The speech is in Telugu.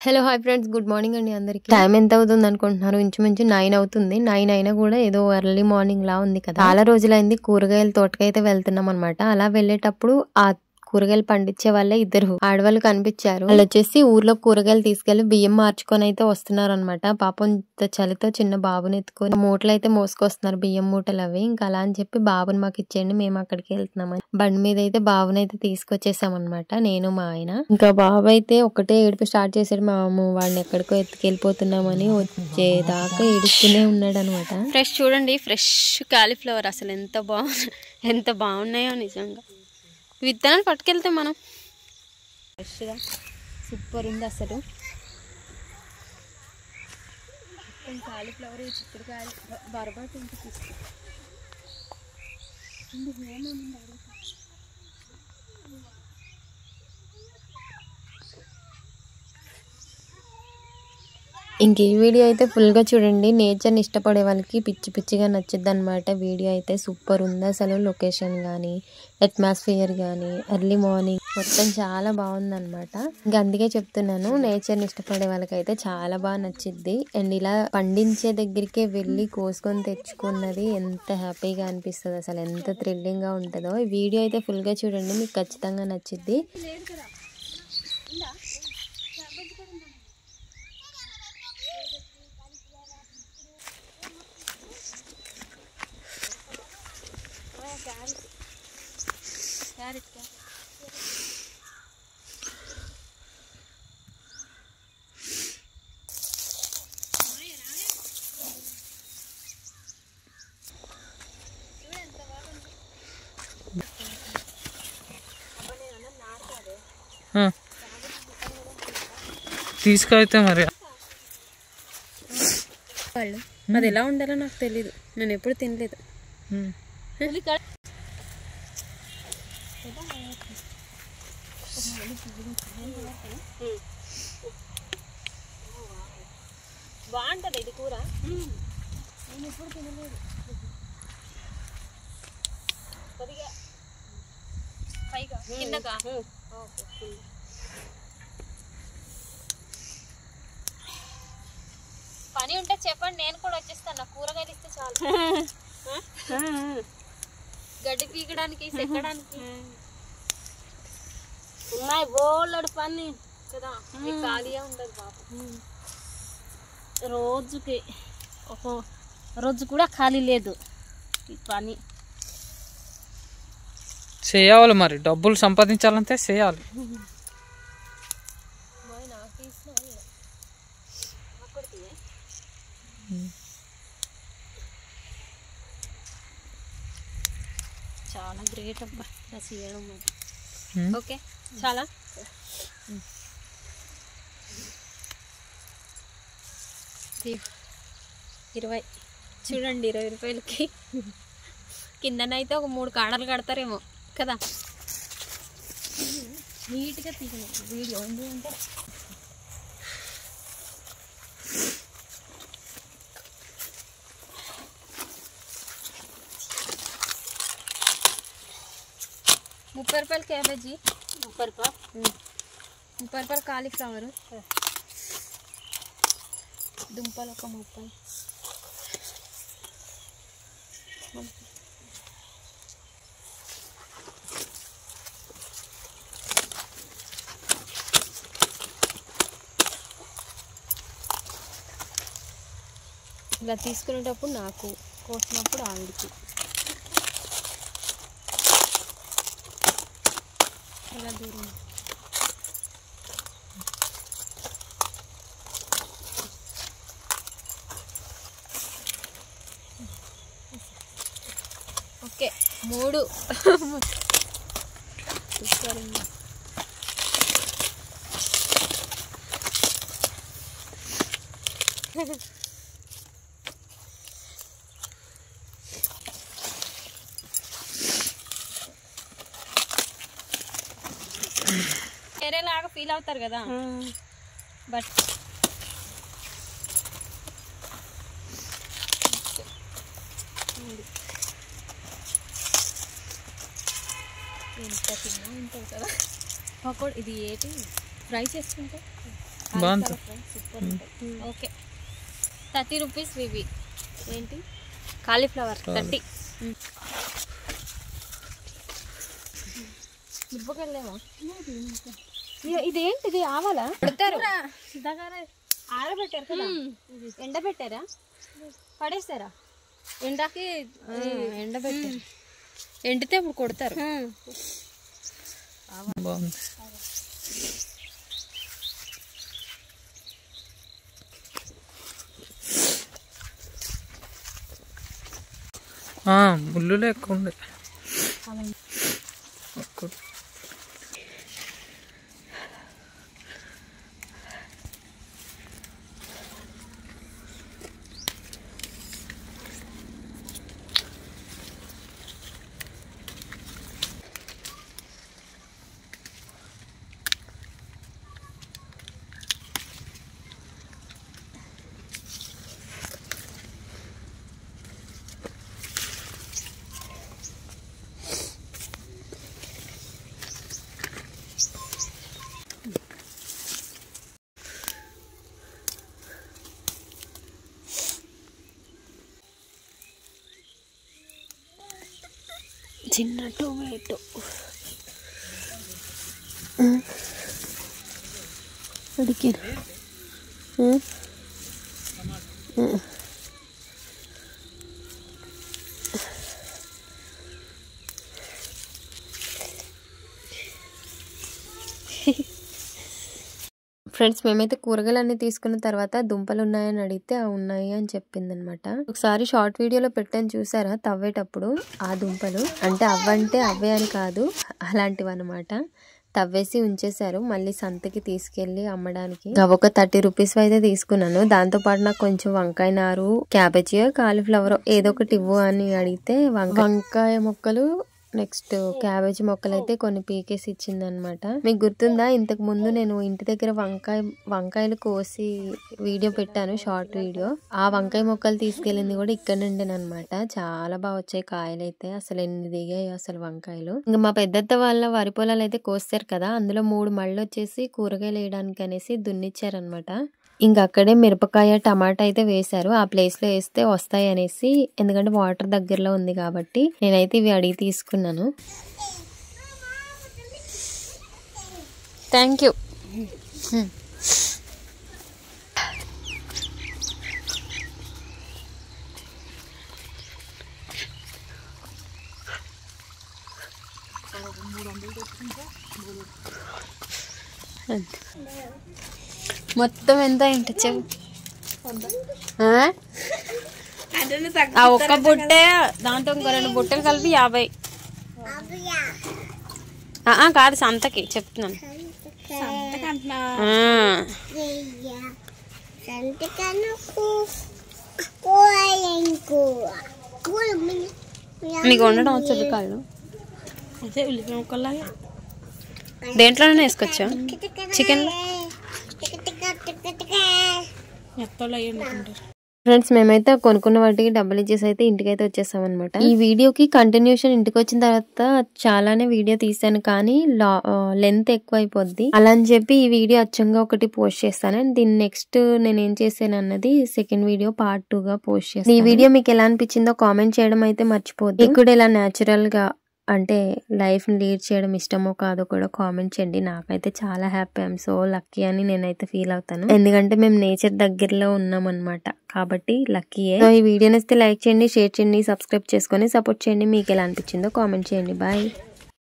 Hello hi friends, good morning అండి అందరికి. టైం ఎంత అవుతుంది అనుకుంటున్నారు? ఇంచుమించు 9 అవుతుంది. 9 అయినా కూడా ఏదో ఎర్లీ మార్నింగ్ లా ఉంది కదా. చాలా రోజులైంది కూరగాయల తోటకైతే వెళ్తున్నాం అనమాట. అలా వెళ్ళేటప్పుడు ఆ కూరగాయలు పండించే వాళ్ళే ఇద్దరు ఆడవాళ్ళు కనిపించారు. వాళ్ళు వచ్చేసి ఊర్లో కూరగాయలు తీసుకెళ్లి బియ్యం మార్చుకొని అయితే వస్తున్నారు అనమాట. పాపం చలితో చిన్న బాబుని ఎత్తుకొని మూటలు అయితే మోసుకొస్తున్నారు, బియ్యం మూటలు అవి. ఇంకా అలా అని చెప్పి బాబుని మాకు ఇచ్చేయండి, మేము అక్కడికి వెళ్తున్నామని బండి మీద అయితే బాబుని అయితే తీసుకొచ్చేసాం అనమాట, నేను మా ఆయన. ఇంకా బాబు అయితే ఒకటే ఏడుపు స్టార్ట్ చేశాడు. మా అమ్మ వాడిని ఎక్కడికో ఎత్తుకెళ్ళిపోతున్నామని వచ్చేదాకా ఏడుస్తూనే ఉన్నాడు అనమాట. ఫ్రెష్ చూడండి, ఫ్రెష్ కాలీఫ్లవర్ అసలు ఎంత బాగున్నాయో నిజంగా. విత్తనాలు పట్టుకెళ్తే మనం ఫ్రెష్గా సూపర్ ఉంది అసలు. కాలీఫ్లవర్ చిక్కుడుకాయలు బరబాటు ఇంటికి తీసుకో. ఇంక ఈ వీడియో అయితే ఫుల్ గా చూడండి. నేచర్ని ఇష్టపడే వాళ్ళకి పిచ్చి పిచ్చిగా నచ్చుద్ది అనమాట. వీడియో అయితే సూపర్ ఉంది అసలు. లొకేషన్ కానీ, అట్మాస్ఫియర్ కానీ, ఎర్లీ మార్నింగ్ మొత్తం చాలా బాగుంది అనమాట. ఇంకా అందుకే చెప్తున్నాను, నేచర్ని ఇష్టపడే వాళ్ళకైతే చాలా బాగా నచ్చిద్ది. అండ్ ఇలా పండించే దగ్గరికే వెళ్ళి కోసుకొని తెచ్చుకున్నది ఎంత హ్యాపీగా అనిపిస్తుంది అసలు, ఎంత థ్రిల్లింగ్ గా ఉంటుందో. ఈ వీడియో అయితే ఫుల్ గా చూడండి, మీకు ఖచ్చితంగా నచ్చిద్ది. తీసుకైతే మరి వాళ్ళు అది ఎలా ఉండాలో నాకు తెలీదు, నేను ఎప్పుడు తినలేదు. బాగుంటది ఇది కూర, నేను ఎప్పుడు తినలేదు. కొద్దిగా పైగా కిందగా పని ఉంటే చెప్పండి, నేను కూడా వచ్చేస్తాను. నాకు కూరగాయలు ఇస్తే చాలు. గడ్డి పీకడానికి, సెక్కడానికి ఉన్నాయి బోళ్ళడు పని కదా. ఖాళీగా ఉండదు బాబు. రోజుకి ఒక రోజు కూడా ఖాళీ లేదు ఈ పని. చేయాలి మరి, డబ్బులు సంపాదించాలంటే చేయాలి. చాలా గ్రేట్ అబ్బా ఇలా చేయడం. ఓకే చాలా 20 చూడండి, 20 రూపాయలకి కిందనైతే ఒక 3 కాడలు కడతారేమో కదా. నీట్గా తీసిన వీడియో ఎందుకంటే ₹30 క్యాబేజీ, 30 రూపాయలు కాలీఫ్లవర్, దుంపలు ఒక 30. ఇలా తీసుకునేటప్పుడు నాకు, కోసినప్పుడు ఆవిడకి. ఇలా దూరం ఓకే 3 వేరేలాగా ఫీల్ అవుతారు కదా. బట్ ఎంత తిన్నా ఉంటుంది కదా. పకోడీ ఇది ఏంటి ఫ్రై చేసుకుంటే బాగుంది. సూపర్ ఓకే 30 రూపీస్ ఇవి ఏంటి కాలీఫ్లవర్ 30 మిరపకాయలేమో ఇదేంటిది ఆవాలా పెడతారు ఆరబెట్టారు కదా ఎండబెట్టారా పడేస్తారా ఎండకి ఎండబెట్టారు ఎండితే అప్పుడు కొడతారు బాగుంది. ముళ్ళులు ఎక్కువ ఉండే. చిన్న టొమాటో ఉడికిన ఫ్రెండ్స్ మేమైతే కూరగాయలు అన్ని తీసుకున్న తర్వాత దుంపలు ఉన్నాయని అడిగితే ఉన్నాయి అని చెప్పింది అనమాట. ఒకసారి షార్ట్ వీడియోలో పెట్టాను చూసారా తవ్వేటప్పుడు ఆ దుంపలు అంటే అవ్వంటే అవే అని కాదు అలాంటివి అనమాట. తవ్వేసి ఉంచేశారు మళ్ళీ సంతకి తీసుకెళ్లి అమ్మడానికి. ఒక 30 రూపీస్ అయితే తీసుకున్నాను. దాంతో పాటు నాకు కొంచెం వంకాయ నారు క్యాబేజీ కాలీఫ్లవర్ ఏదో ఒకటి ఇవ్వు అని అడిగితే వంకాయ మొక్కలు నెక్స్ట్ క్యాబేజీ మొక్కలు అయితే కొన్ని పీకేసి ఇచ్చింది అనమాట. మీకు గుర్తుందా ఇంతకు ముందు నేను ఇంటి దగ్గర వంకాయలు కోసి వీడియో పెట్టాను షార్ట్ వీడియో. ఆ వంకాయ మొక్కలు తీసుకెళ్ళింది కూడా ఇక్కడ నుండేనమాట. చాలా బాగా వచ్చాయి కాయలు అయితే అసలు ఎన్ని దిగాయి అసలు వంకాయలు. ఇంకా మా పెద్దత్త వాళ్ళ వరి పొలాలు అయితే కోస్తారు కదా అందులో 3 మళ్ళు వచ్చేసి కూరగాయలు వేయడానికి అనేసి దున్నిచ్చారనమాట. ఇంకా అక్కడే మిరపకాయ టమాటా అయితే వేశారు. ఆ ప్లేస్ లో వేస్తే వస్తాయి అనేసి ఎందుకంటే వాటర్ దగ్గరలో ఉంది కాబట్టి నేనైతే ఇవి అడిగి తీసుకున్నాను. Thank you. మొత్తం ఎంత ఏంటి చెప్పు. ఆ ఒక్క బుట్టే దాంతో ఇంకో 2 బుట్టలు కలిపి 50. కాదు సంతకి చెప్తున్నాను. నీకు వండడం వచ్చేది కాళ్ళు అదే ఉల్లిపాయ ముక్కల్లాగా దేంట్లోనే వేసుకోవచ్చా చికెన్ ఫ్రెండ్స్ మేమైతే కొనుక్కున్న వాటికి డబ్బులు ఇచ్చేసి అయితే ఇంటికైతే వచ్చేసాం అనమాట. ఈ వీడియోకి కంటిన్యూషన్ ఇంటికి వచ్చిన తర్వాత చాలానే వీడియో తీసాను కానీ లెంత్ ఎక్కువ అయిపోద్ది. అలా అని చెప్పి ఈ వీడియో అచ్చంగా ఒకటి పోస్ట్ చేస్తాను. దీన్ని నెక్స్ట్ నేను ఏం చేశాను అన్నది సెకండ్ వీడియో పార్ట్ 2 గా పోస్ట్ చేస్తాను. ఈ వీడియో మీకు ఎలా అనిపించిందో కామెంట్ చేయడం అయితే మర్చిపోద్దు. మీకు కూడా ఇలా న్యాచురల్ గా అంటే లైఫ్ ని లీడ్ చేయడం ఇష్టమో కాదో కూడా కామెంట్ చేయండి. నాకైతే చాలా హ్యాపీ ఐఎమ్ సో లక్కీ అని నేనైతే ఫీల్ అవుతాను. ఎందుకంటే మేము నేచర్ దగ్గరలో ఉన్నాం అనమాట కాబట్టి లక్కీయే. సో ఈ వీడియో నచ్చితే లైక్ చేయండి, షేర్ చేయండి, సబ్స్క్రైబ్ చేసుకొని సపోర్ట్ చేయండి. మీకు ఎలా అనిపించిందో కామెంట్ చేయండి. బాయ్.